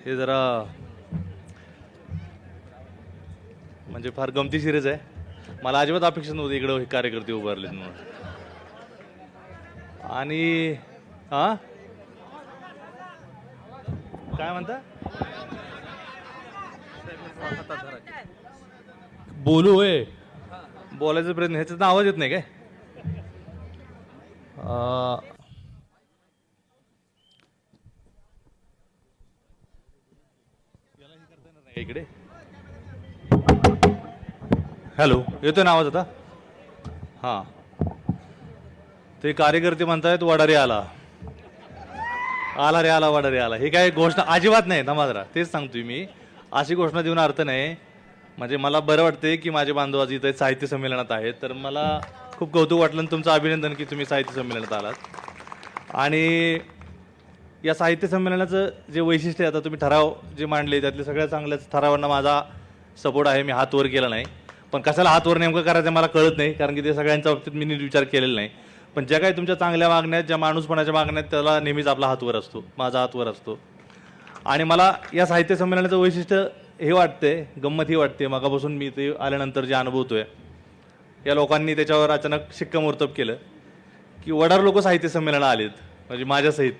हे जरा म्हणजे फार गमतीशीरच आहे. मला अजिबात अपेक्षा नव्हती इकडं हे कार्यकर्ते उभारलेत म्हणून. आणि हा काय म्हणता, बोलू होय, बोलायचा प्रयत्न, ह्याचा आवाज येत नाही काय? इकडे हॅलो, येतोय ना आवाज आता? हां, ते कार्यकर्ते म्हणतायत वडारे आला, आला रे आला, वडारे आला. हे काय घोषणा अजिबात नाही ना मात्र, तेच सांगतोय मी. अशी घोषणा देऊन अर्थ नाही. म्हणजे मला बरं वाटते की माझे बांधव आज इथे साहित्य संमेलनात आहेत, तर मला खूप कौतुक वाटलं आणि तुमचं अभिनंदन की तुम्ही साहित्य संमेलनात आलात. आणि या साहित्य संमेलनाचं जे वैशिष्ट्य आहे, आता तुम्ही ठराव जे मांडले त्यातले सगळ्या चांगल्याच ठरावांना माझा सपोर्ट आहे. मी हात वर केला नाही, पण कशाला हात वर नेमकं करायचं मला कळत नाही, कारण की ते सगळ्यांच्या बाबतीत मी नीट विचार केलेला नाही. पण ज्या काही तुमच्या चांगल्या मागण्या आहेत, ज्या माणूसपणाच्या मागण्या आहेत, त्याला नेहमीच आपला हात वर असतो, माझा हात वर असतो. आणि मला या साहित्य संमेलनाचं वैशिष्ट्य हे वाटते, गंमत ही वाटते, मगापासून मी ते आल्यानंतर जे अनुभवतोय, या लोकांनी त्याच्यावर अचानक शिक्कामोर्तब केलं की वडार लोक साहित्य संमेलनाला आलेत, म्हणजे माझ्यासहित.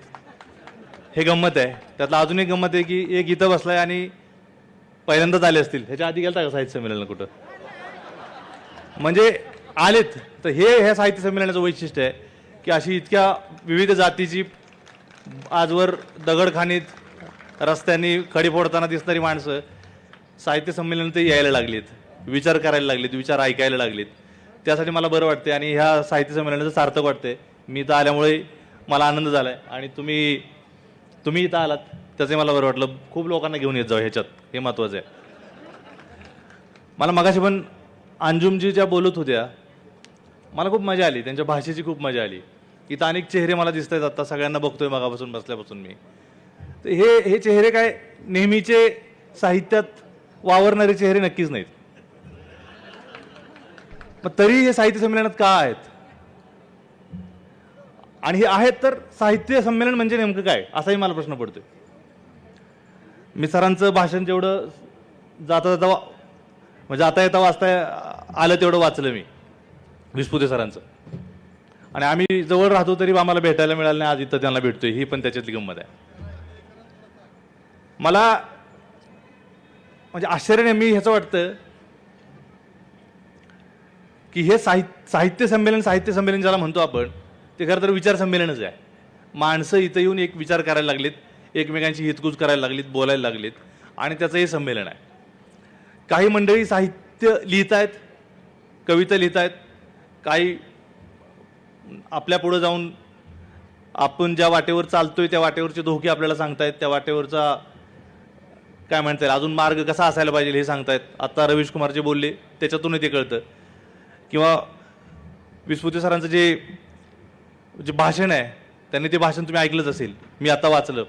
हे गंमत आहे. त्यातलं अजून एक गंमत आहे की एक इथं बसलाय आणि पहिल्यांदाच आले असतील, ह्याच्या आधी गेलता का साहित्य संमेलनाला कुठं? म्हणजे आलेत. तर हे साहित्य संमेलनाचं वैशिष्ट्य आहे की अशी इतक्या विविध जातीची आजवर दगडखानीत रस्त्यांनी खडी फोडताना दिसणारी माणसं साहित्य संमेलनात यायला लागलीत, विचार करायला लागलीत, विचार ऐकायला लागलीत. त्यासाठी मला बरं वाटते आणि ह्या साहित्य संमेलनाचं सार्थक वाटते. मी इथं आल्यामुळे मला आनंद झाला आहे आणि तुम्ही इथं आलात त्याचे मला बरं वाटलं. खूप लोकांना घेऊन येत जाऊ ह्याच्यात, हे महत्त्वाचं आहे. मला मगाशी पण अंजुमजी ज्या बोलत होत्या, मला खूप मजा आली, त्यांच्या भाषेची खूप मजा आली. इथं अनेक चेहरे मला दिसत आहेत, आता सगळ्यांना बघतोय मगापासून बसल्यापासून मी. तर हे चेहरे काय नेहमीचे साहित्यात वावरणारे चेहरे नक्कीच नाहीत. मग तरी हे साहित्य संमेलनात का आहेत? आणि हे आहेत तर साहित्य संमेलन म्हणजे नेमकं काय, असाही मला प्रश्न पडतोय. मी सरांचं भाषण जेवढं जाता जाता म्हणजे आता येता वाचता आलं तेवढं वाचलं मी, विस्पुते सरांचं. आणि आम्ही जवळ राहतो तरी आम्हाला भेटायला मिळालं नाही, आज इथं त्यांना भेटतोय, ही पण त्याच्यातली गंमत आहे. मला म्हणजे आश्चर्य नेहमी ह्याचं वाटतं की हे साहित्य संमेलन ज्याला म्हणतो आपण, ते खरं तर विचार संमेलनच आहे. माणसं इथं येऊन एक विचार करायला लागलीत, एकमेकांची हितगुज करायला लागलीत, बोलायला लागलीत, आणि त्याचं हे संमेलन आहे. काही मंडळी साहित्य लिहित आहेत, कविता लिहित आहेत, काही आपल्या पुढे जाऊन आपण ज्या वाटेवर चालतोय त्या वाटेवरचे धोके आपल्याला सांगतायत, त्या वाटेवरचा काय म्हणता येईल अजून मार्ग कसा असायला पाहिजे हे सांगतायत. आता रवीश कुमार जे बोलले त्याच्यातूनही ते कळतं. किंवा विस्पुते सरांचं जे भाषण आहे, त्यांनी ते भाषण तुम्ही ऐकलंच असेल, मी आता वाचलं.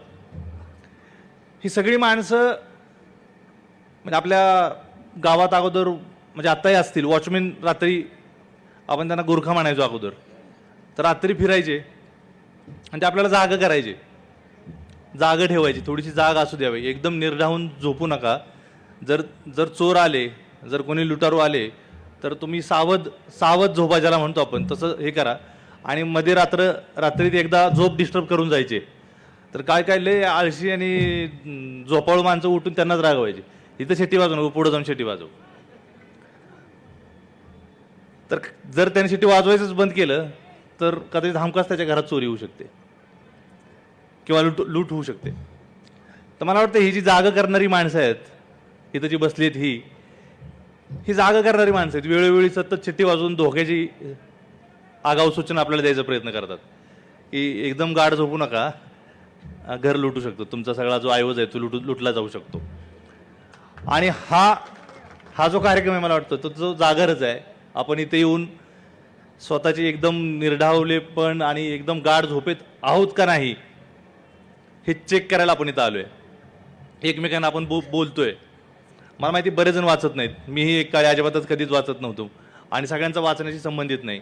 ही सगळी माणसं म्हणजे आपल्या गावात अगोदर म्हणजे आत्ताही असतील वॉचमॅन, रात्री आपण त्यांना गोरखा म्हणायचो अगोदर, तर रात्री फिरायचे आणि ते आपल्याला जागा करायचे, जागा ठेवायची, थोडीशी जाग असू द्यावी, एकदम निर्धावून झोपू नका. जर चोर आले, जर कोणी लुटारू आले तर तुम्ही सावध झोपा ज्याला म्हणतो आपण, तसं हे करा. आणि मध्ये रात्रीत एकदा झोप डिस्टर्ब करून जायचे, तर काय लय आळशी आणि झोपाळू माणसं उठून त्यांनाच रागवायचे, इथं शेटी वाजवू नको, पुढे जाऊन शेटी वाजव. तर जर त्याने शेटी वाजवायचंच बंद केलं तर कदाचित हमखास त्याच्या घरात चोरी होऊ शकते किंवा लूट होऊ शकते. तर मला वाटतं ही जी जागा करणारी माणसं आहेत इथं जी बसली आहेत, ही जागा करणारी माणसं आहेत. वेळोवेळी सतत शिट्टी वाजवून धोक्याची आगाऊ सूचना आपल्याला द्यायचा प्रयत्न करतात की एकदम गाढ झोपू नका, घर लुटू शकतो, तुमचा सगळा जो ऐवज आहे तो लुटला जाऊ शकतो. आणि हा जो कार्यक्रम आहे मला वाटतं तो जो जागरच आहे. आपण इथे येऊन स्वतःची एकदम निर्ढावलेपण आणि एकदम गाढ झोपेत आहोत का नाही हे चेक करायला आपण इथं आलोय. एकमेकांना आपण बोलतोय. मला माहिती बरेच जण वाचत नाहीत, मीही एक काळी अजिबातच कधीच वाचत नव्हतो आणि सगळ्यांचा वाचण्याशी संबंधित नाही.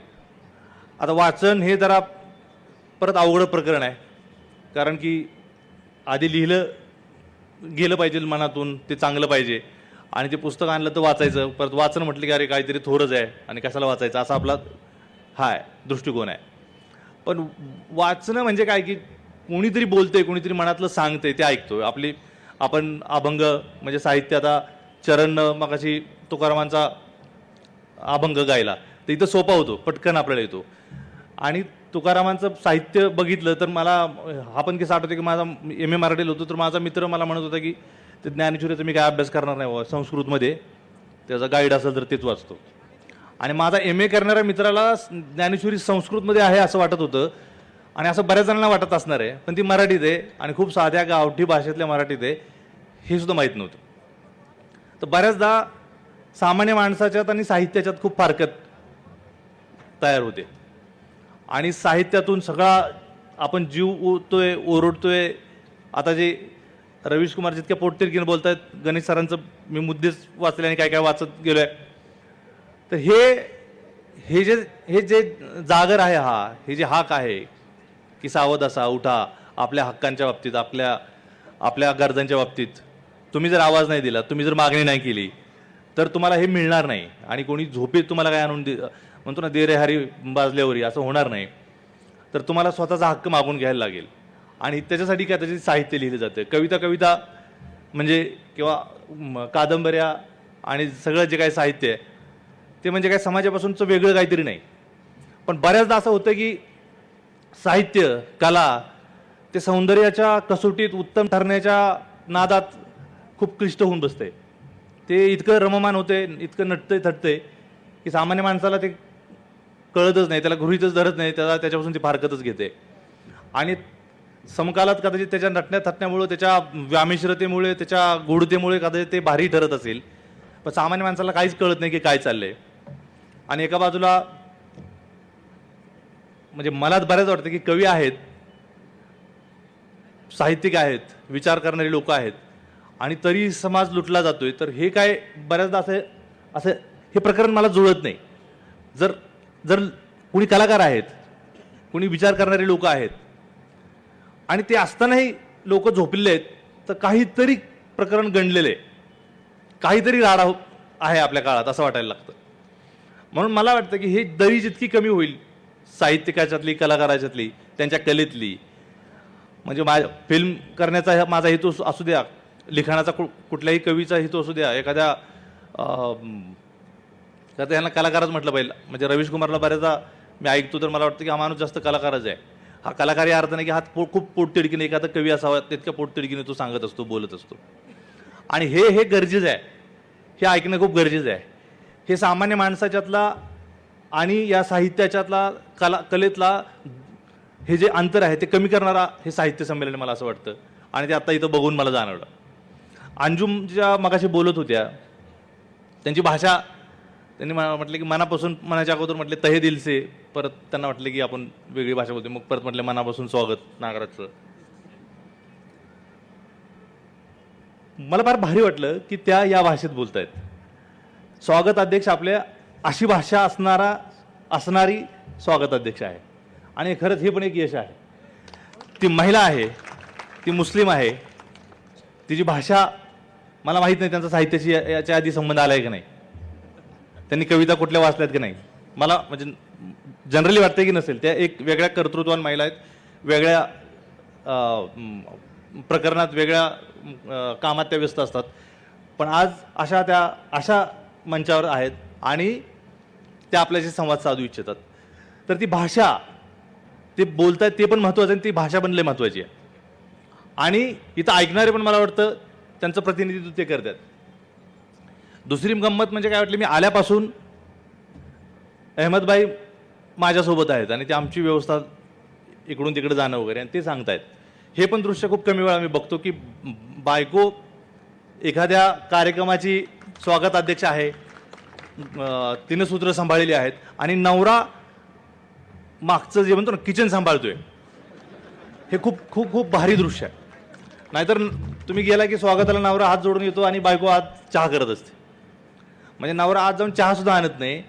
आता वाचन हे जरा परत अवघड प्रकरण आहे, कारण की आधी लिहिलं गेलं पाहिजे मनातून, ते चांगलं पाहिजे आणि ते पुस्तक आणलं तर वाचायचं, परत वाचणं म्हटलं की अरे काहीतरी थोरच आहे आणि कशाला वाचायचं, असा आपला हा आहे दृष्टिकोन आहे. पण वाचणं म्हणजे काय की कोणीतरी बोलतंय, कोणीतरी मनातलं सांगतंय, ते ऐकतोय. आपण अभंग म्हणजे साहित्य, आता चरण मगाशी तुकारामांचा अभंग गायला तर इथं सोपा होतो, पटकन आपल्याला येतो. आणि तुकारामांचं साहित्य बघितलं तर मला हा पण किस्सा आठवतो की माझा MA मराठीला होतो, तर माझा मित्र मला म्हणत होता की ते ज्ञानेश्वरीचा मी काय अभ्यास करणार नाही बाबा, संस्कृतमध्ये त्याचा गाईड असेल तर तेच वाचतो. आणि माझा MA करणाऱ्या मित्राला ज्ञानेश्वरी संस्कृतमध्ये आहे असं वाटत होतं आणि असं बऱ्याच जणांना वाटत असणार आहे, पण ती मराठीत आहे आणि खूप साध्या गावठी भाषेतल्या मराठीत आहे, हे सुद्धा माहीत नव्हतं. तर बऱ्याचदा सामान्य माणसाच्यात आणि साहित्याच्यात खूप फारकत तयार होते आणि साहित्यातून सगळा आपण जीव ओततोय, ओरडतोय. आता जे रवीश कुमार जितक्या पोटतिरकीनं बोलत आहेत, गणेश सरांचं मी मुद्देच वाचले आणि काय काय वाचत गेलोय. तर हे जे जागर आहे, हे जे हाक आहे की सावध असा, उठा, आपल्या हक्कांच्या बाबतीत, आपल्या गरजांच्या बाबतीत तुम्ही जर आवाज नाही दिला, तुम्ही जर मागणी नाही केली तर तुम्हाला हे मिळणार नाही. आणि कोणी झोपेत तुम्हाला काय आणून म्हणतो ना, दे रे हरी बाजल्यावरी, असं होणार नाही. तर तुम्हाला स्वतःचा हक्क मागून घ्यायला लागेल. आणि त्याच्यासाठी काय, त्याचे साहित्य लिहिलं जातं. कविता म्हणजे किंवा कादंबऱ्या आणि सगळं जे काही साहित्य आहे ते म्हणजे काय समाजापासूनचं वेगळं काहीतरी नाही. पण बऱ्याचदा असं होतं की साहित्य, कला ते सौंदर्याच्या कसोटीत उत्तम ठरण्याच्या नादात खूप क्लिष्ट होऊन बसते. ते इतकं रममान होते, इतकं नटतंय थटतंय की सामान्य माणसाला ते कळतच नाही, त्याला गृहीतच धरत नाही, त्याच्यापासून ती फारकतच घेते. आणि समकालात कदाचित त्याच्या नटण्या थटण्यामुळे, त्याच्या व्यामिश्रतेमुळे, त्याच्या गूढतेमुळे कदाचित ते भारी ठरत असेल, पण सामान्य माणसाला काहीच कळत नाही की काय चाललंय. आणि एका बाजूला म्हणजे मला बऱ्याच वाटतं की कवी आहेत, साहित्यिक आहेत, विचार करणारी लोक आहेत आणि तरी समाज लुटला जातोय. तर हे काय बऱ्याचदा असं हे प्रकरण मला जुळत नाही. जर कुणी कलाकार आहेत, कुणी विचार करणारे लोक आहेत आणि ते असतानाही लोक झोपलेले आहेत, तर काहीतरी प्रकरण गणलेले, काहीतरी राडा आहे आपल्या काळात, असं वाटायला लागतं. म्हणून मला वाटतं की हे दरी जितकी कमी होईल साहित्यिकाच्यातली, कलाकाराच्यातली, त्यांच्या कलेतली, म्हणजे फिल्म करण्याचा माझा हेतू असू द्या, लिखाणाचा कुठल्याही कवीचा हेतू असू द्या, एखाद्या तर ह्यांना कलाकारच म्हटलं पाहिजे. म्हणजे रवीश कुमारला बऱ्याचदा मी ऐकतो तर मला वाटतं की हा माणूस जास्त कलाकारच आहे. हा कलाकार या अर्थाने की हा खूप पोटतिडकीने एखादा कवी असावा, तितक्या पोटतिडकीने तो सांगत असतो, बोलत असतो. आणि हे गरजेचं आहे, हे ऐकणं खूप गरजेचं आहे. हे सामान्य माणसाच्यातला आणि या साहित्याच्यातला, कलेतला हे जे अंतर आहे ते कमी करणारा हे साहित्य संमेलन मला असं वाटतं. आणि ते आता इथं बघून मला जाणवलं. अंजुम ज्या मगाशी बोलत होत्या, त्यांची भाषा, त्यांनी म्हटलं की मनापासून, मनाच्या अगोदर म्हटले तहे दिल से, परत त्यांना वाटलं की आपण वेगळी भाषा बोलतो, मग परत म्हटले मनापासून स्वागत नागराजचं. मला फार भारी वाटलं की त्या या भाषेत बोलतायत. स्वागत अध्यक्ष आपल्या अशी भाषा असणारी स्वागत अध्यक्ष आहे. आणि खरंच हे पण एक यश आहे. ती महिला आहे, ती मुस्लिम आहे, तिची भाषा मला माहीत नाही त्यांचा साहित्याशी याच्या आधी संबंध आलाय की नाही, त्यांनी कविता कुठल्या वाचल्यात की नाही, मला म्हणजे जनरली वाटतं की नसेल. त्या एक वेगळ्या कर्तृत्वान महिला आहेत, वेगळ्या प्रकरणात, वेगळ्या कामात त्या व्यस्त असतात. पण आज अशा मंचावर आहेत आणि त्या आपल्याशी संवाद साधू इच्छितात. तर ती भाषा ते बोलतात ते पण महत्त्वाचं आहे, ती भाषा पण लय महत्त्वाची आहे. आणि इथं ऐकणारे पण मला वाटतं त्यांचं प्रतिनिधित्व ते करतात. दुसरी गंमत म्हणजे काय वाटली, मी आल्यापासून अहमदभाई माझ्यासोबत आहेत आणि ते आमची व्यवस्था इकडून तिकडे जाणं वगैरे, आणि ते सांगतायत. हे पण दृश्य खूप कमी वेळा मी बघतो की बायको एखाद्या कार्यक्रमाची स्वागत अध्यक्ष आहे, तिनं सूत्र सांभाळलेली आहेत आणि नवरा मागचं जे म्हणतो ना किचन सांभाळतोय. हे खूप खूप खूप भारी दृश्य आहे. नाहीतर तुम्ही गेला की स्वागताला नवरा हात जोडून येतो आणि बायको आज चहा करत असते. म्हणजे नवरा आज जाऊन चहा सुद्धा आणत नाही,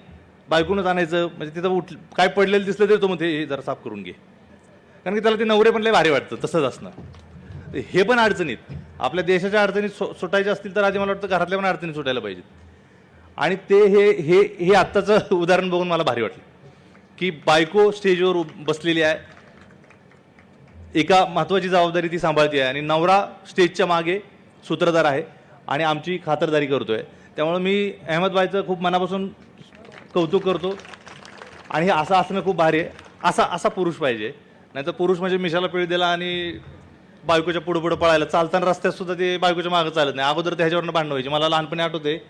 बायकोनच आणायचं. म्हणजे तिथं काय पडलेलं दिसलं तरी तो म्हणते हे जरा साफ करून घे, कारण की त्याला ते नवरे पण लय भारी वाटतं तसंच असणं. हे पण अडचणीत आपल्या देशाच्या अडचणीत सुटायच्या असतील तर आधी मला वाटतं घरातल्या पण अडचणी सुटायला पाहिजेत. आणि ते हे हे हे आत्ताचं उदाहरण बघून मला भारी वाटलं की बायको स्टेजवर बसलेली आहे, एका महत्त्वाची जबाबदारी ती सांभाळते आहे आणि नवरा स्टेजच्या मागे सूत्रधार आहे आणि आमची खातरदारी करतोय. त्यामुळे मी अहमदबाईचं खूप मनापासून कौतुक करतो आणि हे असं असणं खूप भारी आहे. असा पुरुष पाहिजे. नाहीतर पुरुष म्हणजे मिशाला पिळ दिला आणि बायकोच्या पुढं पुढं पळायला, चालताना रस्त्यात सुद्धा ते बायकोच्या मागं चालत नाही. अगोदर त्याच्यावरनं भांडणं व्हायची. मला लहानपणी आठवते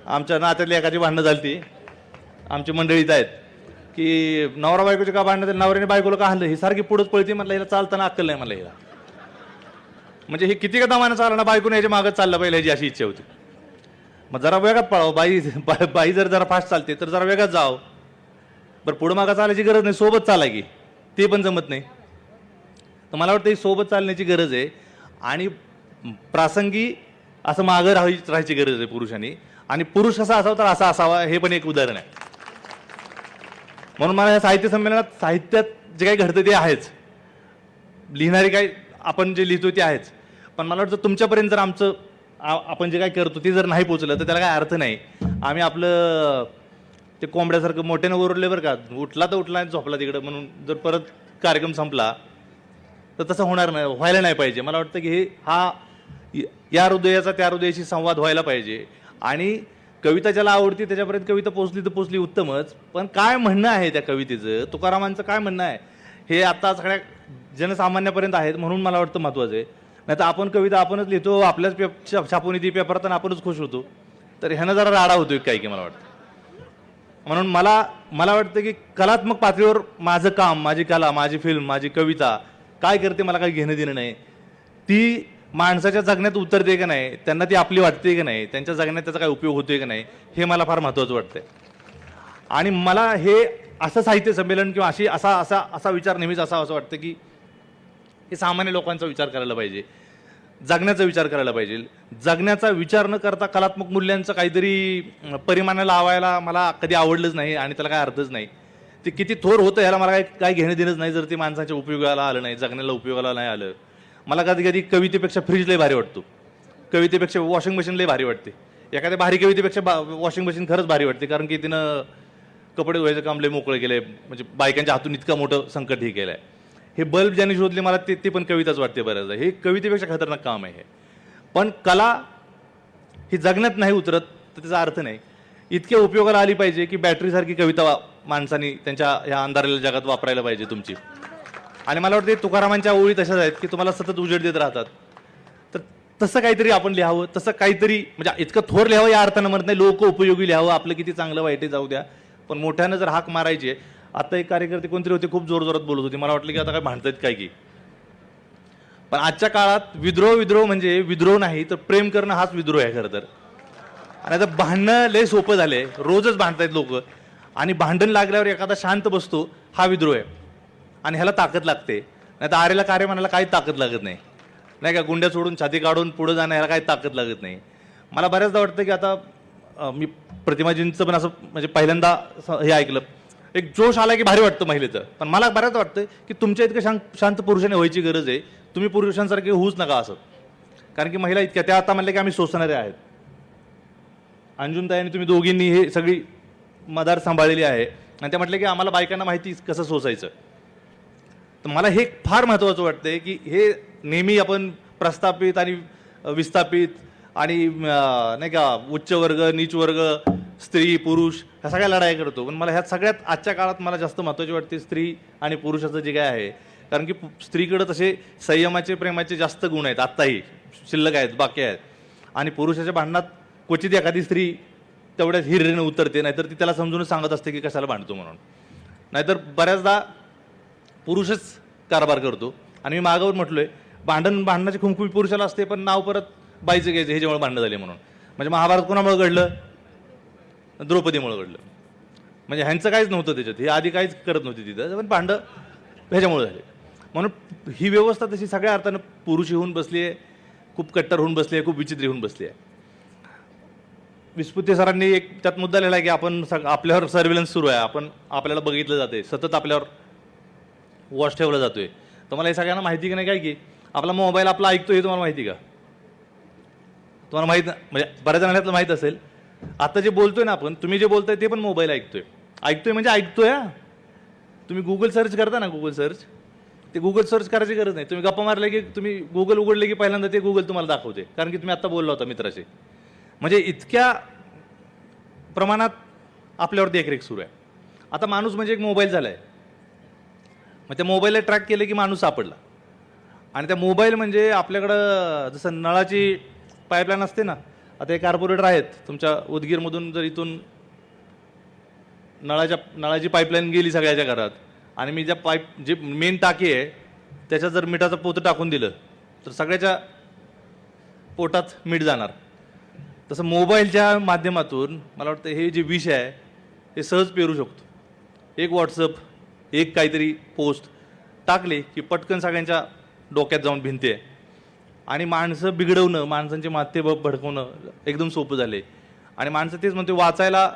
आमच्या नात्यातली एकाची भांडणं झाली ती, आमची मंडळीत आहेत की नवरा बायकोचे का भांडणं, नवऱ्याने बायकोला का हाणलं, ही सारखी पुढंच पळते. म्हटलं हिला चालताना अक्कल नाही मला हिला. म्हणजे हे किती का दमानं चालला ना, बायकोने याच्या मागं चाललं पाहिजे ह्याची अशी इच्छा होती. मग जरा वेगात पळावं, बाई जर फास्ट चालते तर जरा वेगात जावं. बरं पुढं मागं चालायची गरज नाही, सोबत चाला की, ते पण जमत नाही. तर मला वाटतं ही सोबत चालण्याची गरज आहे आणि प्रासंगी असं मागं राहायची गरज आहे पुरुषांनी. आणि पुरुष कसा असावा तर असा असावा, हे पण एक उदाहरण आहे. म्हणून मला या साहित्य संमेलनात साहित्यात जे काही घडतं ते आहेच, लिहिणारे काय आपण जे लिहितो ते आहेच. पण मला वाटतं तुमच्यापर्यंत जर आपण जे काही करतो ते जर नाही पोचलं तर त्याला काय अर्थ नाही. आम्ही आपलं ते कोंबड्यासारखं मोठ्यानं ओरडले बरं का, उठला तर उठला झोपला तिकडं म्हणून जर परत कार्यक्रम संपला तर तसं होणार नाही, व्हायला नाही पाहिजे. मला वाटतं की या हृदयाचा त्या हृदयाशी संवाद व्हायला पाहिजे. आणि कविता ज्याला आवडती त्याच्यापर्यंत कविता पोचली तर पोचली, उत्तमच. पण काय म्हणणं आहे त्या कवितेचं, तुकारामांचं काय म्हणणं आहे, हे आता सगळ्या जनसामान्यापर्यंत आहेत. म्हणून मला वाटतं महत्त्वाचं आहे. नाही तर आपण कविता आपणच लिहितो, आपल्याच छापून येते पेपरात आणि आपणच खुश होतो. तर ह्यानं जरा राडा होतोय काही की मला वाटतं. म्हणून मला वाटतं की कलात्मक पातळीवर माझं काम, माझी कला, माझी फिल्म, माझी कविता काय करते मला काही घेणं देणं नाही. ती माणसाच्या जगण्यात उतरते का नाही, त्यांना ती आपली वाटते का नाही, त्यांच्या जगण्यात त्याचा काय उपयोग होतोय का नाही, हे मला फार महत्त्वाचं वाटतंय. आणि मला हे असं साहित्य संमेलन किंवा असा विचार नेहमीच असं वाटतं की हे सामान्य लोकांचा विचार करायला पाहिजे, जगण्याचा विचार करायला पाहिजे. जगण्याचा विचार न करता कलात्मक मूल्यांचं काहीतरी परिमाणं लावायला मला कधी आवडलंच नाही आणि त्याला काय अर्थच नाही. ते किती थोर होतं ह्याला मला काय घेणं देणंच नाही जर ते माणसाच्या उपयोगाला आलं नाही, जगण्याला उपयोगाला नाही आलं. मला कधी कधी कवितेपेक्षा फ्रीज लय भारी वाटतो, कवितेपेक्षा वॉशिंग मशीन लय भारी वाटते. एखाद्या भारी कवितेपेक्षा वॉशिंग मशीन खरंच भारी वाटते, कारण की तिनं कपडे धुवायचं काम लय मोकळं केलंय. म्हणजे बायकांच्या हातून इतकं मोठं संकट हे केलंय. हे बल्ब ज्यांनी शोधले मला ते पण कविताच वाटते बऱ्याचदा. हे कवितेपेक्षा खतरनाक काम आहे हे. पण कला ही जगण्यात नाही उतरत तर त्याचा अर्थ नाही. इतक्या उपयोगाला आली पाहिजे की बॅटरीसारखी कविता माणसांनी त्यांच्या ह्या अंधारलेल्या जगात वापरायला पाहिजे तुमची. आणि मला वाटतं तुकारामांच्या ओळी तशाच आहेत की तुम्हाला सतत उजेड देत राहतात. तर तसं काहीतरी आपण लिहावं, तसं काहीतरी म्हणजे इतकं थोर लिहावं या अर्थानं म्हणत नाही, लोक उपयोगी लिहावं, आपलं किती चांगलं वाईट जाऊ द्या, पण मोठ्यानं जर हाक मारायची. आता एक कार्यकर्ते कोणतरी होते खूप जोरजोरात बोलत होते, मला वाटलं की आता काय भांडतायत काय की. पण आजच्या काळात विद्रोह म्हणजे विद्रोह नाही तर प्रेम करणं हाच विद्रोह आहे खरं तर. आणि आता भांडणं लय सोपं झालंय, रोजच भांडतायत लोक. आणि भांडण लागल्यावर एखादा शांत बसतो, हा विद्रोह आहे. आणि ह्याला ताकद लागते. नाही तर आरेला कार्य म्हणायला काही ताकद लागत नाही, नाही का. गुंड्या सोडून छाती काढून पुढे जाणं ह्याला काही ताकद लागत नाही. मला बऱ्याचदा वाटतं की आता मी प्रतिमाजींचं पण असं म्हणजे पहिल्यांदा हे ऐकलं, एक जोश आला की भारी वाटतं महिलेचं. पण मला बऱ्याच वाटतं की तुमच्या इतकं शांत पुरुषाने व्हायची गरज आहे. तुम्ही पुरुषांसारखे होऊच नका असं. कारण की महिला इतक्या त्या आता म्हणले की आम्ही सोसणारे आहेत. अंजुमताई आणि तुम्ही दोघींनी हे सगळी मदार सांभाळलेली आहे आणि त्या म्हटले की आम्हाला बायकांना माहिती कसं सोसायचं. तर मला हे फार महत्त्वाचं वाटतंय की हे नेहमी आपण प्रस्थापित आणि विस्थापित आणि नाही का उच्च वर्ग नीच वर्ग स्त्री पुरुष ह्या सगळ्या लढाई करतो. पण मला ह्यात सगळ्यात आजच्या काळात मला जास्त महत्त्वाची वाटते स्त्री आणि पुरुषाचं जे काय आहे. कारण की स्त्रीकडे तसे संयमाचे प्रेमाचे जास्त गुण आहेत, आत्ताही शिल्लक आहेत, बाकी आहेत. आणि पुरुषाच्या भांडणात क्वचित एखादी स्त्री तेवढ्याच हिरीने उतरते, नाहीतर ती त्याला समजून सांगत असते की कशाला भांडतो म्हणून. नाहीतर बऱ्याचदा पुरुषच कारभार करतो. आणि मी मागावर म्हटलोय भांडणाची खुमखुमी पुरुषाला असते, पण नाव परत बाईचं घ्यायचं हे जेव्हा भांडणं झाले म्हणून. म्हणजे महाभारत कोणामुळे घडलं, द्रौपदीमुळे घडलं. म्हणजे ह्यांचं काहीच नव्हतं त्याच्यात, हे आधी काहीच करत नव्हती तिथं, पण भांडं ह्याच्यामुळे झाले. म्हणून ही व्यवस्था तशी सगळ्या अर्थानं पुरुषी होऊन बसली आहे, खूप कट्टर होऊन बसली आहे, खूप विचित्र होऊन बसली आहे. विस्पुते सरांनी एक त्यात मुद्दा लिहिला की आपण आपल्यावर सर्व्हिलन्स सुरू आहे, आपल्याला बघितलं जाते, सतत आपल्यावर वॉच ठेवला जातोय. तर मला हे सगळ्यांना माहिती की नाही काय की आपला मोबाईल आपला ऐकतो हे तुम्हाला माहिती का? तुम्हाला माहित म्हणजे बऱ्याच जणांना माहित असेल. आता जे बोलतोय ना आपण, तुम्ही जे बोलताय ते पण मोबाईल ऐकतोय. ऐकतोय म्हणजे ऐकतोय. तुम्ही गुगल सर्च करता ना, गुगल सर्च, ते गुगल सर्च करायची गरज नाही. तुम्ही गप्पा मारले की तुम्ही गुगल उघडले की पहिल्यांदा ते गुगल तुम्हाला दाखवते, कारण की तुम्ही आता बोलला होता मित्राशी. म्हणजे इतक्या प्रमाणात आपल्यावर देखरेख सुरू आहे. आता माणूस म्हणजे एक मोबाईल झालाय. मग त्या मोबाईलला ट्रॅक केलं की माणूस सापडला. आणि त्या मोबाईल म्हणजे आपल्याकडं जसं नळाची पाईपलाईन असते ना, आता हे कार्पोरेटर आहेत तुमच्या उदगीरमधून, जर इथून नळाची पाईपलाईन गेली सगळ्याच्या घरात, आणि मी जे मेन टाकी आहे त्याच्यात जर मिठाचं पोतं टाकून दिलं तर सगळ्याच्या पोटात मीठ जाणार. तसं मोबाईलच्या माध्यमातून मला वाटतं हे जे विष आहे हे सहज पेरू शकतो. एक व्हॉट्सअप, एक काहीतरी पोस्ट टाकले की पटकन सगळ्यांच्या डोक्यात जाऊन भिनते. आणि माणसं बिघडवणं, माणसांचे माथे भडकवणं एकदम सोपं झाले. आणि माणसं तेच म्हणते वाचायला,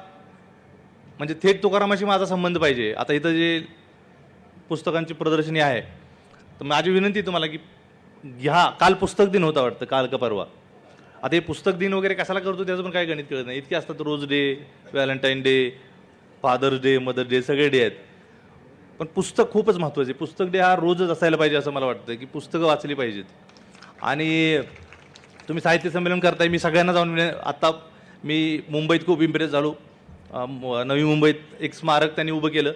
म्हणजे थेट तुकारामाशी माझा संबंध पाहिजे. आता इथं जे पुस्तकांची प्रदर्शनी आहे, तर माझी विनंती तुम्हाला की घ्या. काल पुस्तक दिन होता वाटतं, काल का परवा. आता हे पुस्तक दिन वगैरे कशाला करतो त्याचं पण काही गणित कळत नाही. इतके असतात, rose day, valentine day, father's day, mother day, सगळे डे आहेत. पण पुस्तक खूपच महत्त्वाचे. पुस्तक डे हा रोजच असायला पाहिजे असं मला वाटतं, की पुस्तकं वाचली पाहिजेत. आणि तुम्ही साहित्य संमेलन करताय, मी सगळ्यांना जाऊन, आत्ता मी मुंबईत खूप इम्प्रेस झालो. नवी मुंबईत एक स्मारक त्यांनी उभं केलं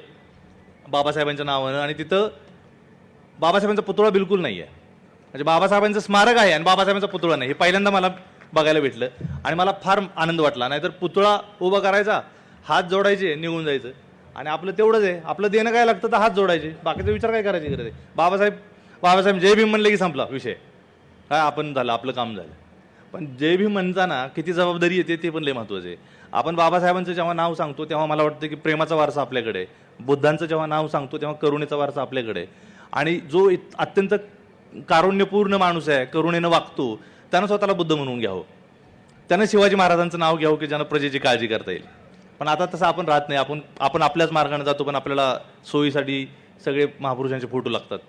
बाबासाहेबांच्या नावानं, आणि तिथं बाबासाहेबांचा पुतळा बिलकुल नाही आहे. म्हणजे बाबासाहेबांचं स्मारक आहे आणि बाबासाहेबांचा पुतळा नाही. हे पहिल्यांदा मला बघायला भेटलं आणि मला फार आनंद वाटला. नाहीतर पुतळा उभा करायचा, हात जोडायचे, निघून जायचं. आणि आपलं तेवढंच आहे, आपलं देणं काय लागतं तर हात जोडायचे, बाकीचा विचार काय करायची गरज आहे. बाबासाहेब जय भीम म्हणले की संपला विषय. काय आपण झालं, आपलं काम झालं. पण जय भीम म्हणताना किती जबाबदारी येते ते पण लय महत्त्वाचं आहे. आपण बाबासाहेबांचं जेव्हा नाव सांगतो तेव्हा मला वाटतं की प्रेमाचा वारसा आपल्याकडे आहे. बुद्धांचं जेव्हा नाव सांगतो तेव्हा करुणेचा वारसा आपल्याकडे आहे. आणि जो अत्यंत कारुण्यपूर्ण माणूस आहे, करुणेनं वागतो, त्यानं स्वतःला बुद्ध म्हणून घ्यावं. त्यानं शिवाजी महाराजांचं नाव घ्यावं की ज्यानं प्रजेची काळजी करता येईल. पण आता तसं आपण राहत नाही. आपण आपल्याच मार्गाने जातो, पण आपल्याला सोयीसाठी सगळे महापुरुषांचे फोटो लागतात.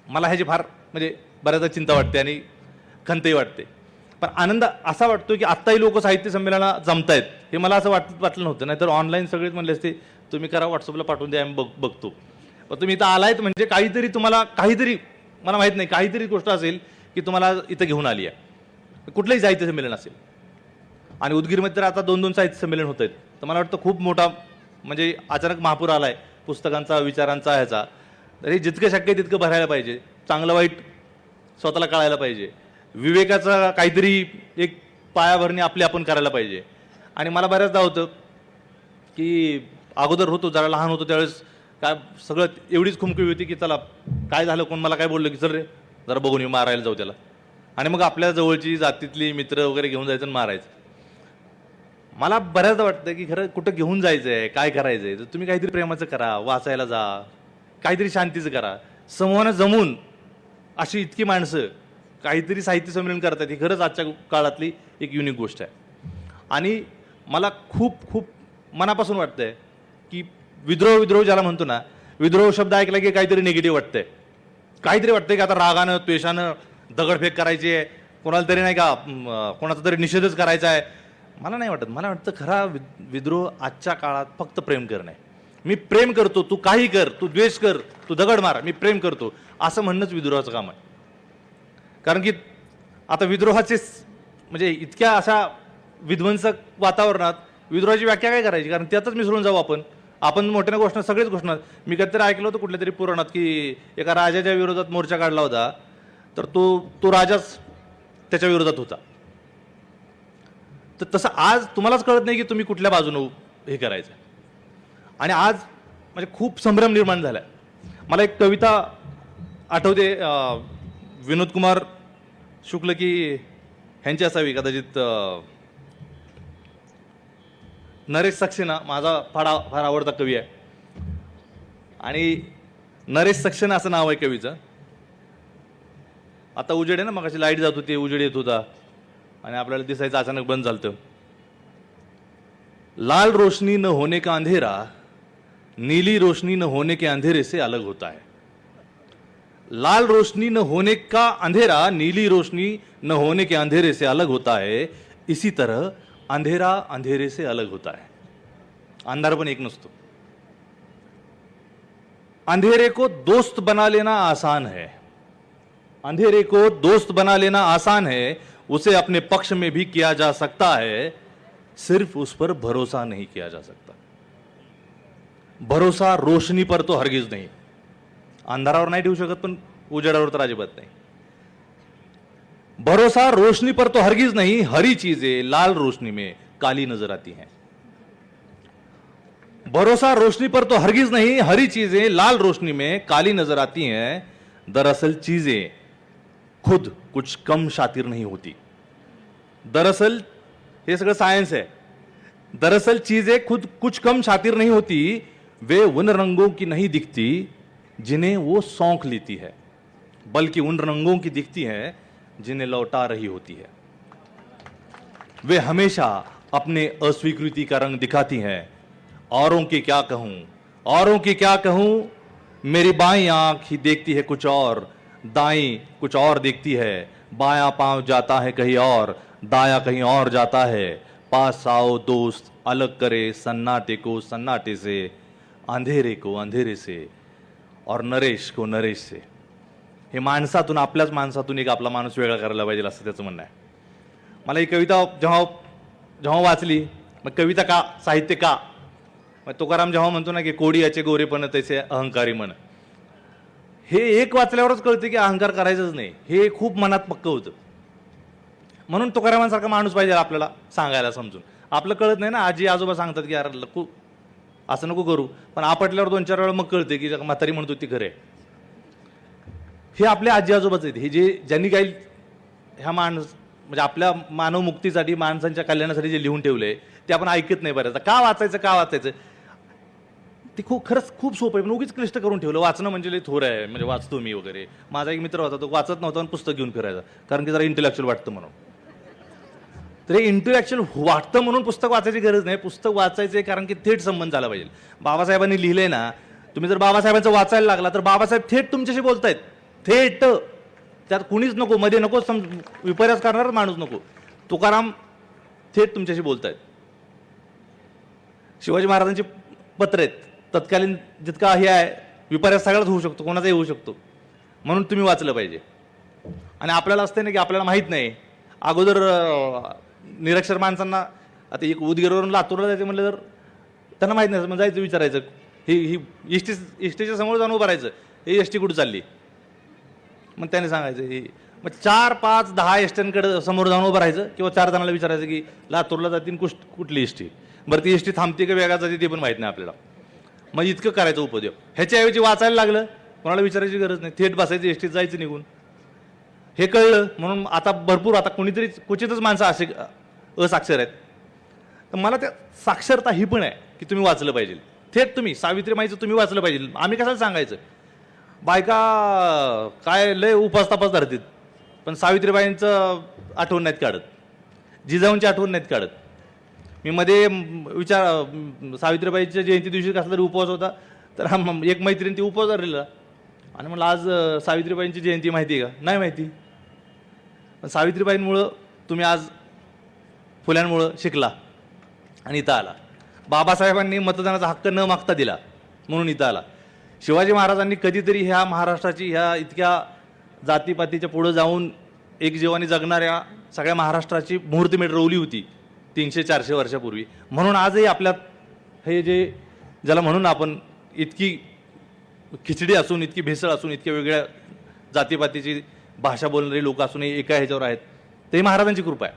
मला ह्याची फार म्हणजे बऱ्याचदा चिंता वाटते आणि खंतही वाटते. पण आनंद असा वाटतो की आत्ताही लोक साहित्य संमेलनाला जमतायत. हे मला असं वाटलं नव्हतं. नाहीतर ऑनलाईन सगळेच म्हणले असते तुम्ही करा, व्हॉट्सअपला पाठवून द्या, आम्ही बघतो. पण तुम्ही इथं आलायत म्हणजे काहीतरी तुम्हाला, काहीतरी मला माहीत नाही, काहीतरी गोष्ट असेल की तुम्हाला इथं घेऊन आली आहे. कुठलंही साहित्य संमेलन असेल. आणि उदगीरमध्ये तर आता 2-2 साहित्य संमेलन होत आहेत. तर मला वाटतं खूप मोठा म्हणजे अचानक महापूर आला आहे पुस्तकांचा, विचारांचा, ह्याचा. तर हे जितकं शक्य आहे तितकं भरायला पाहिजे. चांगलं वाईट स्वतःला कळायला पाहिजे. विवेकाचा काहीतरी एक पायाभरणी आपली आपण करायला पाहिजे. आणि मला बऱ्याचदा होतं की अगोदर होतो, जरा लहान होतो त्यावेळेस काय सगळं एवढीच खुमखुमी होती की चला काय झालं, कोण मला काय बोललं की चल रे जरा बघून येऊ, मारायला जाऊ त्याला. आणि मग आपल्या जवळची जातीतली मित्र वगैरे घेऊन जायचं आणि मारायचं. मला बऱ्याचदा वाटतं की खरं कुठं घेऊन जायचं आहे, काय करायचं आहे, तर तुम्ही काहीतरी प्रेमाचं करा, वाचायला जा, काहीतरी शांतीचं करा. समूहानं जमून अशी इतकी माणसं काहीतरी साहित्य संमेलन करतात, ही खरंच आजच्या काळातली एक युनिक गोष्ट आहे. आणि मला खूप खूप मनापासून वाटतंय की विद्रोह ज्याला म्हणतो ना, विद्रोह शब्द ऐकला की काहीतरी निगेटिव्ह वाटतंय. काहीतरी वाटतंय की आता रागानं, द्वेषानं दगडफेक करायची आहे, कोणाला तरी नाही का कोणाचा तरी निषेधच करायचा आहे. मला नाही वाटत. मला वाटतं खरा विद्रोह आजच्या काळात फक्त प्रेम करणं आहे. मी प्रेम करतो, तू काही कर, तू द्वेष कर, तू दगड मार, मी प्रेम करतो, असं म्हणणंच विद्रोहाचं काम आहे. कारण की आता विद्रोहाचे म्हणजे इतक्या अशा विध्वंसक वातावरणात विद्रोहाची व्याख्या काय करायची, कारण त्यातच मिसळून जाऊ आपण मोठ्या घोषणा, सगळेच घोषणा. मी कधीतरी ऐकलं होतं कुठल्या तरी पुराणात की एका राजाच्या विरोधात मोर्चा काढला होता, तर तो राजाच त्याच्या विरोधात होता. तर तसं आज तुम्हालाच कळत नाही की तुम्ही कुठल्या बाजूने हे करायचं. आणि आज म्हणजे खूप संभ्रम निर्माण झाला. मला एक कविता आठवते, विनोद कुमार शुक्ल की ह्यांची असावी कदाचित, नरेश सक्सेना माझा फार आवडता कवी आहे. आणि नरेश सक्सेना असं नाव आहे कवीचं. आता उजेड आहे ना, मग अशी लाईट जात होती, उजेड येत होता आणि आपल्याला दिसायचं अचानक बंद झालं. लाल रोशनी न होने का अंधेरा नीली रोशनी न होने के अंधेरे से अलग होता है. लाल रोशनी न होने का अंधेरा नीली रोशनी न होने के अंधेरे से अलग होता है, इसी तरह अंधेरा अंधेरे से अलग होता है. अंधार पण एक नसतो. अंधेरे को दोस्त बना लेना आसान है. अंधेरे को दोस्त बना लेना आसान है, उसे अपने पक्ष में भी किया जा सकता है, सिर्फ उस पर भरोसा नहीं किया जा सकता. भरोसा रोशनी पर तो हरगिज नहीं. अंधारावर नाही ठेवू शकत, पण उजेडावर तर अजिबात नाही. भरोसा रोशनी पर तो हरगिज नहीं, हरी चीजें लाल रोशनी में काली नजर आती हैं. भरोसा रोशनी पर तो हरगिज नहीं, हरी चीजें लाल रोशनी में काली नजर आती हैं. दरअसल चीजें खुद कुछ कम शातिर नहीं होती. दरअसल हे सगळं सायन्स है. दरअसल चीजें खुद कुछ कम शातिर नहीं होती, वे उन रंगों की नहीं दिखती जिन्हें वो सौंख लेती है, बल्कि उन रंगों की दिखती है जिन्हें लौटा रही होती है. वे हमेशा अपने अस्वीकृति का रंग दिखाती हैं. औरों की क्या कहूं, औरों की क्या कहूं, मेरी बाईं आंख ही देखती है कुछ और, दाईं कुछ और देखती है. बायां पांव जाता है कहीं और, दायां कहीं और जाता है. पास आओ दोस्त, अलग करे सन्नाटे को सन्नाटे से, अंधेरे को अंधेरे से और नरेश को नरेश से. हे माणसातून, आपल्याच माणसातून एक आपला माणूस वेगळा करायला पाहिजे असं त्याचं म्हणणं आहे. मला ही कविता जेव्हा वाचली, मग कविता का, साहित्य का, मग तुकाराम जेव्हा म्हणतो ना की कोडी याचे गोरेपण तैसे अहंकारी म्हण, हे एक वाचल्यावरच कळते की अहंकार करायचंच नाही. हे खूप मनात पक्क होतं. म्हणून तुकारामांसारखा माणूस पाहिजे आपल्याला सांगायला, समजून. आपलं कळत नाही ना, आजी आजोबा सांगतात की यार असं नको करू, पण आपटल्यावर 2-4 वेळा मग कळते की म्हातारी म्हणतो ती खरे. हे आपले आजी आजोबाच आहेत. हे ज्यांनी काही ह्या म्हणजे आपल्या मानव मुक्तीसाठी, माणसांच्या कल्याणासाठी जे लिहून ठेवलंय ते आपण ऐकत नाही बऱ्याचदा. का वाचायचं ते खरंच खूप सोपं आहे, पण उगीच क्लिष्ट करून ठेवलं. वाचणं म्हणजे लई थोर आहे, म्हणजे वाचतो मी वगैरे. माझा एक मित्र होता, तो वाचत नव्हता आणि पुस्तक घेऊन फिरायचा, कारण की जरा इंटेलेक्च्युअल वाटतं म्हणून. तर हे इंटेलेक्च्युअल वाटतं म्हणून पुस्तक वाचायची गरज नाही. पुस्तक वाचायचे कारण की थेट संबंध झाला पाहिजे. बाबासाहेबांनी लिहिलंय ना, तुम्ही जर बाबासाहेबांचं वाचायला लागला तर बाबासाहेब थेट तुमच्याशी बोलतायत. थेट, त्यात कुणीच नको, मध्ये नको, विपर्यास करणारा माणूस नको. तुकाराम थेट तुमच्याशी बोलतायत. शिवाजी महाराजांची पत्र आहेत, तत्कालीन जितका हे आहे विपर्यास सगळ्याच होऊ शकतो, कोणाचाही होऊ शकतो. म्हणून तुम्ही वाचलं पाहिजे. आणि आपल्याला असते ना की आपल्याला माहीत नाही. अगोदर निरक्षर माणसांना, आता एक उदगीरवरून लातूरला जायचं म्हटलं तर त्यांना माहीत नाही, मग जायचं विचारायचं, ही एसटीच्या समोर जाऊन उभं राहायचं, ही एसटी कुठं चालली, मग त्याने सांगायचं ही. मग 4, 5, 10 एसट्यांकडे समोर जाऊन उभं राहायचं, किंवा 4 जणांना विचारायचं की लातूरला जातील कुठली एसटी, बरं ती एसटी थांबते का वेगळा जाते ते पण माहीत नाही आपल्याला. मग इतकं करायचं उपद्योग. ह्याच्याऐवजी वाचायला लागलं, कोणाला विचारायची गरज नाही, थेट बसायचं, एसटीत जायचं निघून. हे कळलं म्हणून आता भरपूर, आता कोणीतरी क्वचितच माणसं असे असाक्षर आहेत. तर मला त्या साक्षरता ही पण आहे की तुम्ही वाचलं पाहिजे. थेट तुम्ही सावित्रीमाईचं तुम्ही वाचलं पाहिजे. आम्ही कशाला सांगायचं. बायका काय लय उपास तापास धरतील, पण सावित्रीबाईंचं आठवण नाहीत काढत, जिजाऊंची आठवण नाहीत काढत. मी मध्ये सावित्रीबाईच्या जयंती दिवशी कसला तरी उपवास होता, तर एक मैत्रीण ती उपवास धरलेला, आणि म्हणलं आज सावित्रीबाईंची जयंती माहिती आहे का, नाही माहिती. पण सावित्रीबाईंमुळं तुम्ही आज फुल्यांमुळं शिकला आणि इथं आला. बाबासाहेबांनी मतदानाचा हक्क न मागता दिला म्हणून इथं आला. शिवाजी महाराजांनी कधीतरी ह्या महाराष्ट्राची, ह्या इतक्या जातीपातीच्या पुढं जाऊन एक जीवानी जगणाऱ्या सगळ्या महाराष्ट्राची मुहूर्तमेढ रोवली होती 300-400 वर्षापूर्वी. म्हणून आजही आपल्यात हे जे, ज्याला म्हणून आपण इतकी खिचडी असून, इतकी भेसळ असून, इतक्या वेगळ्या जातीपातीची भाषा बोलणारी लोक असूनही एका ह्याच्यावर आहेत, ते महाराजांची कृपा आहे.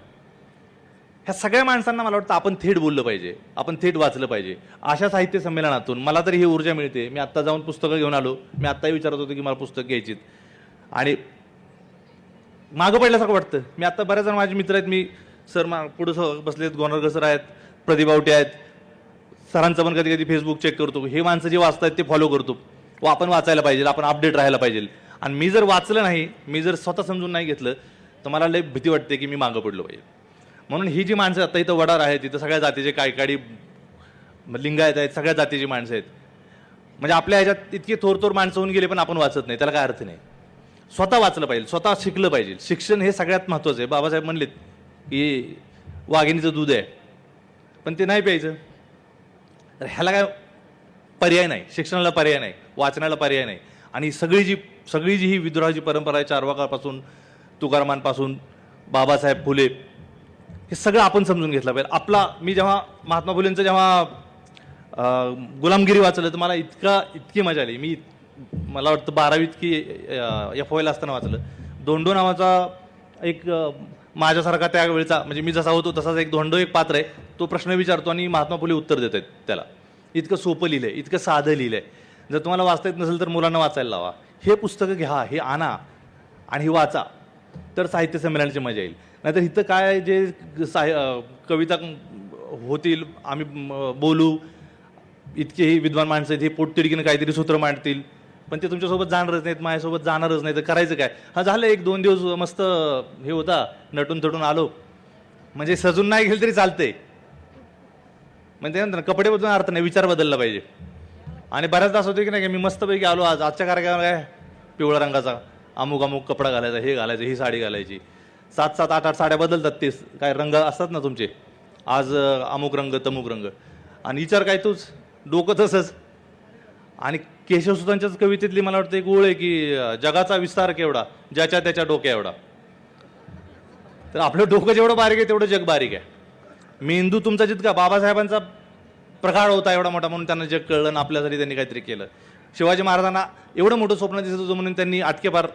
ह्या सगळ्या माणसांना मला वाटतं आपण थेट बोललं पाहिजे, आपण थेट वाचलं पाहिजे. अशा साहित्य संमेलनातून मला तरी ही ऊर्जा मिळते. मी आत्ता जाऊन पुस्तकं घेऊन आलो. मी आत्ताही विचारत होतो की मला पुस्तक घ्यायचीत, आणि मागं पडल्यासारखं वाटतं. मी आत्ता बऱ्याच जण माझे मित्र आहेत, मी सर पुढं बसलेत, गोनरकर सर आहेत, प्रदीप आवटे आहेत, सरांचं पण कधी कधी फेसबुक चेक करतो. हे माणसं जे वाचतात ते फॉलो करतो. व आपण वाचायला पाहिजे, आपण अपडेट राहायला पाहिजे. आणि मी जर वाचलं नाही, मी जर स्वतः समजून नाही घेतलं, तर मला लई भीती वाटते की मी मागं पडलो पाहिजे. म्हणून ही जी माणसं आता इथं वडार आहेत, इथं सगळ्या जातीचे कायकाडी लिंगायत आहेत, सगळ्या जातीची माणसं आहेत. म्हणजे आपल्या ह्याच्यात इतकी थोर माणसं होऊन गेले, पण आपण वाचत नाही, त्याला काय अर्थ नाही. स्वतः वाचलं पाहिजे, स्वतः शिकलं पाहिजे. शिक्षण हे सगळ्यात महत्त्वाचं आहे. बाबासाहेब म्हणलेत की वाघिणीचं दूध आहे, पण ते नाही प्यायचं. तर ह्याला काय पर्याय नाही, शिक्षणाला पर्याय नाही, वाचनाला पर्याय नाही. आणि सगळी जी ही विद्रोहाची परंपरा आहे, चार्वाकापासून तुकारामांपासून बाबासाहेब फुले, हे सगळं आपण समजून घेतलं पाहिजे. मी जेव्हा महात्मा फुलेंचं गुलामगिरी वाचलं तर मला इतकी मजा आली. मला वाटतं 12वीत की FOL असताना वाचलं. धोंडो नावाचा एक माझ्यासारखा त्यावेळेचा, म्हणजे मी जसा होतो तसाच एक धोंडो एक पात्र आहे. तो प्रश्न विचारतो आणि महात्मा फुले उत्तर देत आहेत त्याला. इतकं सोपं लिहिलंय, इतकं साधं लिहिलंय. जर तुम्हाला वाचता येत नसेल तर मुलांना वाचायला लावा. हे पुस्तकं घ्या, हे आणा आणि हे वाचा, तर साहित्य संमेलनाची मजा येईल. नाहीतर इथं काय जे कविता होतील, आम्ही बोलू, इतकेही विद्वान माणसं आहेत, हे पोटतिडकीनं काहीतरी सूत्र मांडतील, पण ते तुमच्यासोबत जाणारच नाहीत, माझ्यासोबत जाणारच नाही. तर करायचं काय? हा झालं 1-2 दिवस मस्त हे होता, नटून थटून आलो, म्हणजे सजून नाही गेलं तरी चालतंय. म्हणजे ते म्हणतात ना, कपडे बदलून अर्थ नाही, विचार बदलला पाहिजे. आणि बऱ्याचदा असं होतं की नाही, मी मस्तपैकी आलो, आजच्या कार्यक्रमाला काय पिवळ्या रंगाचा अमुक कपडा घालायचा, हे घालायचं, ही साडी घालायची. 7-7, 8-8 साड्या बदलतात. ते काय रंग असतात ना तुमचे, आज अमुक रंग तमुक रंग, आणि विचार काय तूच, डोकं तसंच. आणि केशवसुतांच्याच कवितेतली मला वाटतं एक ओळ आहे की जगाचा विस्तार केवढा, ज्याच्या त्याच्या डोक्या एवढा. तर आपलं डोकं जेवढं बारीक आहे तेवढं जग बारीक आहे. मेंदू तुमचा जितका, बाबासाहेबांचा प्रगाढ होता एवढा मोठा, म्हणून त्यांना जग कळलं आणि आपल्यासाठी त्यांनी काहीतरी केलं. शिवाजी महाराजांना एवढं मोठं स्वप्न दिसत होतं म्हणून त्यांनी आटकेपार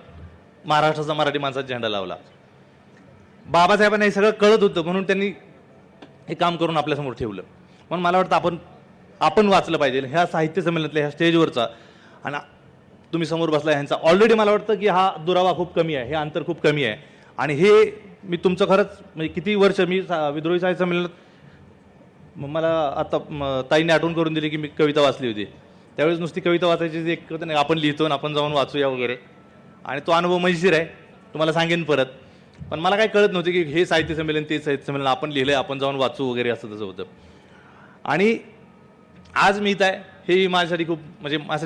महाराष्ट्राचा मराठी माणसाचा झेंडा लावला. बाबासाहेबांना हे सगळं कळत होतं म्हणून त्यांनी हे काम करून आपल्यासमोर ठेवलं. म्हणून मला वाटतं आपण वाचलं पाहिजे ह्या साहित्य संमेलनातल्या ह्या स्टेजवरचा. आणि तुम्ही समोर बसला ह्यांचा ऑलरेडी मला वाटतं की हा दुरावा खूप कमी आहे, हे अंतर खूप कमी आहे. आणि हे मी तुमचं खरंच म्हणजे किती वर्ष मी विद्रोही साहित्य संमेलनात, मला आता ताईने आठवण करून दिली की मी कविता वाचली होती. त्यावेळेस नुसती कविता वाचायची एक नाही, आपण लिहितो आणि आपण जाऊन वाचूया वगैरे, आणि तो अनुभव मजेशीर आहे, तुम्हाला सांगेन परत. पण मला काय कळत नव्हतं की हे साहित्य संमेलन ते साहित्य संमेलन आपण लिहिलंय, आपण जाऊन वाचू वगैरे, असं तसं होतं. आणि आज मी इथं आहे, हे माझ्यासाठी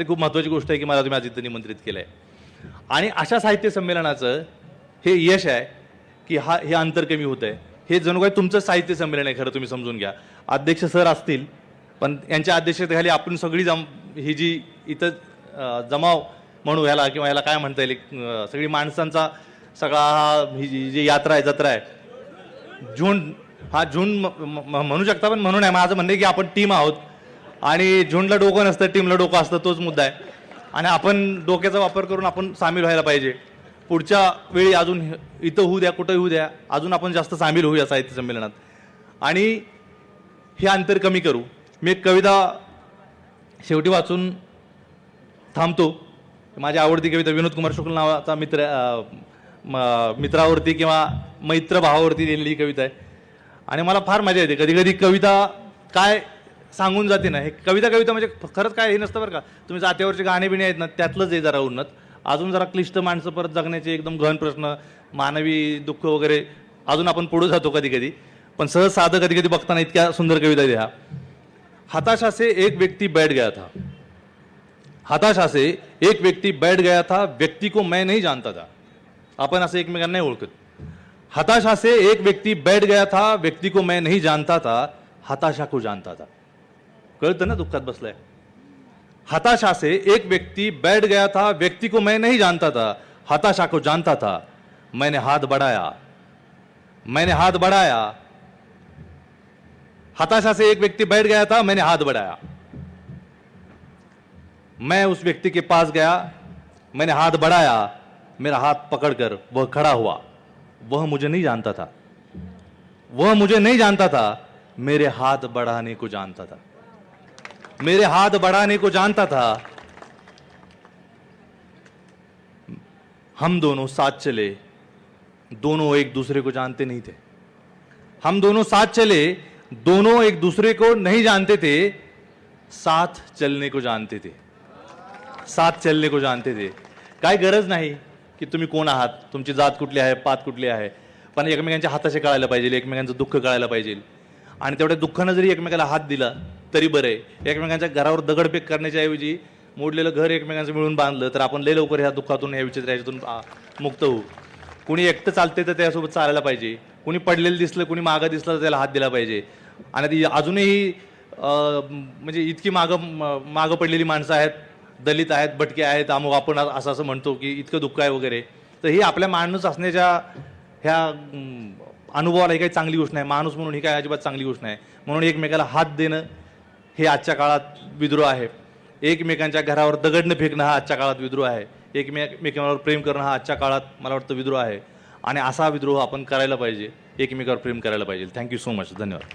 खूप महत्त्वाची गोष्ट आहे की मला तुम्ही आज इथं निमंत्रित केलं आहे. आणि अशा साहित्य संमेलनाचं हे यश आहे की हे अंतर कमी होत आहे. हे जणू काही तुमचं साहित्य संमेलन आहे, खरं तुम्ही समजून घ्या. अध्यक्ष सर असतील, पण यांच्या अध्यक्षतेखाली आपण सगळी ही जी इथं जमाव म्हणू ह्याला, किंवा ह्याला काय म्हणता येईल, सगळी माणसांचा सगळा ही जी यात्रा आहे, जत्रा आहे, झुंड म्हणू शकता, पण म्हणून आहे माझं म्हणणं की आपण टीम आहोत. आणि झुंडला डोकं नसतं, टीमला डोकं असतं, तोच मुद्दा आहे. आणि आपण डोक्याचा वापर करून आपण सामील व्हायला पाहिजे. पुढच्या वेळी अजून इथं होऊ द्या, कुठं होऊ द्या, अजून आपण जास्त सामील होऊया साहित्य संमेलनात आणि हे अंतर कमी करू. मी एक कविता शेवटी वाचून थांबतो. माझी आवडती कविता विनोद कुमार शुक्ल नावाचा मित्रावरती किंवा मैत्र भावावरती लिहिलेली कविता आहे. आणि मला फार मजा येते. कधी कधी कविता काय सांगून जाते ना, हे कविता म्हणजे खरंच काय हे नसतं बरं का. तुम्ही जात्यावरचे गाणे बिणे आहेत ना, त्यातलंच आहे जरा उन्नत. अजून जरा क्लिष्ट माणसं परत जगण्याचे एकदम गहन प्रश्न, मानवी दुःख वगैरे, अजून आपण पुढे जातो कधी कधी. पण सहज साधं कधी कधी बघताना इतक्या सुंदर कविता द्या. हताशा से एक व्यक्ति बैठ गया था, हताशा से एक व्यक्ति बैठ गया था, व्यक्ति को मैं नहीं जानता था. आपण असं एकमेकांना नाही ओळखत. हताशा से एक व्यक्ति बैठ गया था, व्यक्ति को मैं नहीं जानता था, हताशा को जानता था. कळतं ना दुःखात बसलाय. हताशा से एक व्यक्ति बैठ गया था, व्यक्ति को मैं नहीं जानता था, हताशा को जानता था. मैंने हाथ बढ़ाया, मैंने हाथ बढ़ाया. हताशा से एक व्यक्ति बैठ गया था, मैंने हाथ बढ़ाया. मैं उस व्यक्ति के पास गया, मैंने हाथ बढ़ाया, मेरा हाथ पकड़कर वह खड़ा हुआ. वह मुझे नहीं जानता था, वह मुझे नहीं जानता था, मेरे हाथ बढ़ाने को जानता था, मेरे हाथ बढ़ाने को जानता था. हम दोनों साथ चले, दोनों एक दूसरे को जानते नहीं थे. हम दोनों साथ चले, दोनों एक दूसरे को नहीं जानते थे, साथ चलने को जानते थे, साथ चलने को जानते थे. काय गरज नाही की तुम्ही कोण आहात, तुमची जात कुठली आहे, पात कुठली आहे, पण एकमेकांच्या हाताशी कळायला पाहिजे, एकमेकांचं दुःख कळायला पाहिजे. आणि तेवढ्या दुःखानं जरी एकमेकाला हात दिला तरी बरं आहे. एकमेकांच्या घरावर दगडफेक करण्याच्या ऐवजी मोडलेलं घर एकमेकांचं मिळून बांधलं तर आपण लय लवकर ह्या दुःखातून, ह्या विचित्र ह्याच्यातून मुक्त होऊ. कुणी एकटं चालते तर त्यासोबत चालायला पाहिजे. कुणी पडलेलं दिसलं, कुणी मागं दिसलं तर त्याला हात दिला पाहिजे. आणि ती अजूनही म्हणजे इतकी मागं पडलेली माणसं आहेत, दलित आहेत, भटके आहेत, अमुक आपण असं म्हणतो की इतकं दुःख आहे वगैरे. तर ही आपल्या माणूस असण्याच्या ह्या अनुभवाला ही काही चांगली गोष्ट नाही. माणूस म्हणून ही काही अजिबात चांगली गोष्ट नाही. म्हणून एकमेकाला हात देणं हे आजच्या काळात विद्रोह आहे. एकमेकांच्या घरावर दगडनं फेकणं हा आजच्या काळात विद्रोह आहे. एकमेकांवर प्रेम करणं हा आजच्या काळात मला वाटतं विद्रोह आहे. आणि असा विद्रोह आपण करायला पाहिजे, एकमेकावर प्रेम करायला पाहिजे. Thank you so much. धन्यवाद.